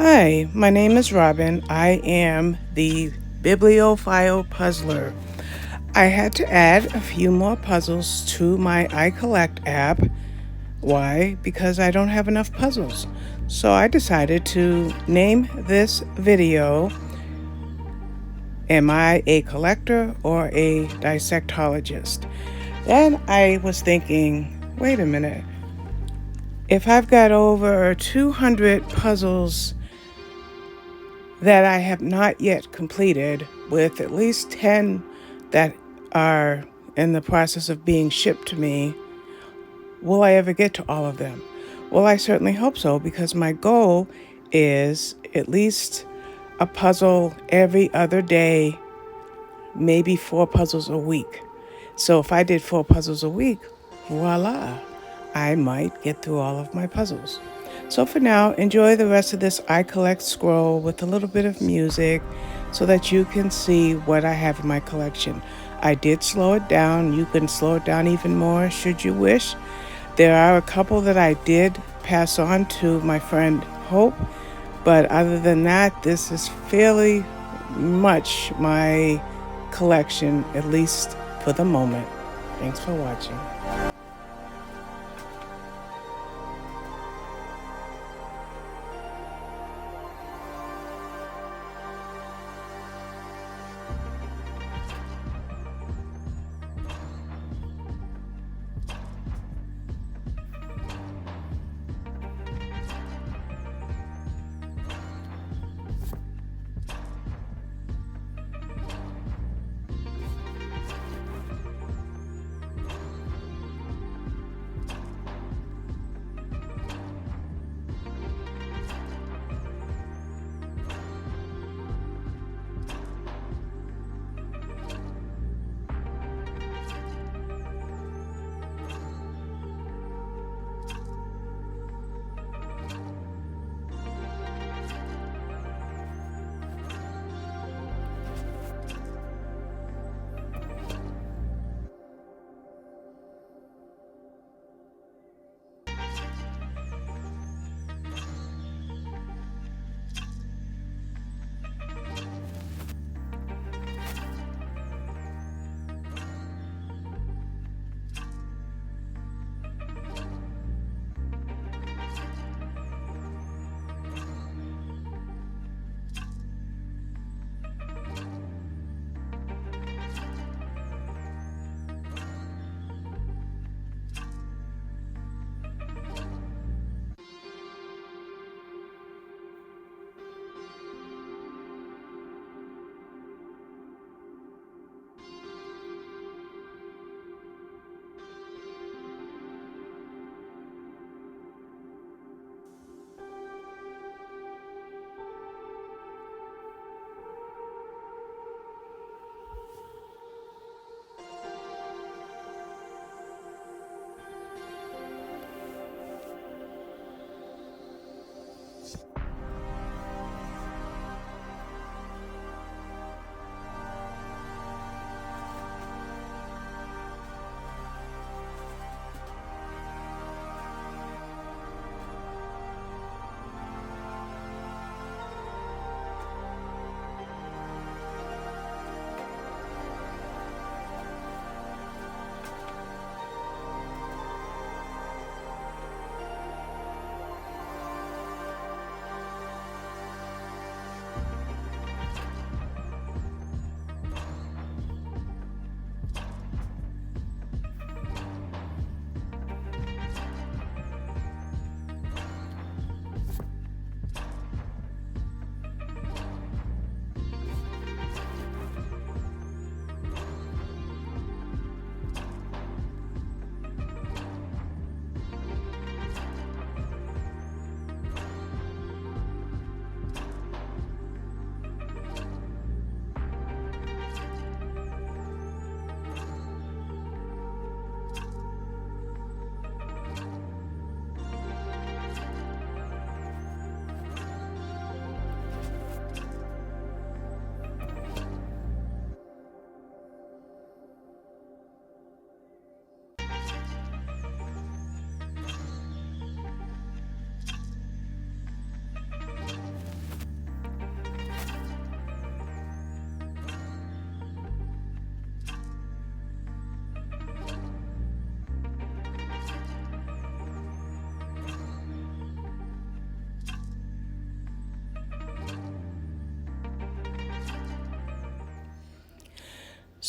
Hi, my name is Robin. I am the bibliophile puzzler. I had to add a few more puzzles to my iCollect app. Why? Because I don't have enough puzzles. So I decided to name this video, Am I a Collector or a Dissectologist? Then I was thinking, wait a minute. If I've got over 200 puzzles that I have not yet completed, with at least 10 that are in the process of being shipped to me, will I ever get to all of them? Well, I certainly hope so, because my goal is at least a puzzle every other day, maybe 4 puzzles a week. So if I did 4 puzzles a week, voila, I might get through all of my puzzles. So for now, enjoy the rest of this iCollect scroll with a little bit of music so that you can see what I have in my collection. I did slow it down. You can slow it down even more should you wish. There are a couple that I did pass on to my friend Hope, but other than that, this is fairly much my collection, at least for the moment. Thanks for watching.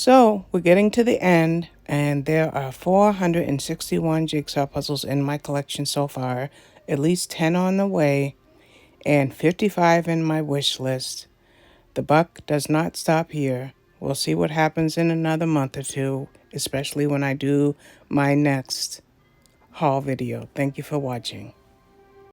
So we're getting to the end, and there are 461 jigsaw puzzles in my collection so far, at least 10 on the way, and 55 in my wish list. The buck does not stop here. We'll see what happens in another month or two, especially when I do my next haul video. Thank you for watching.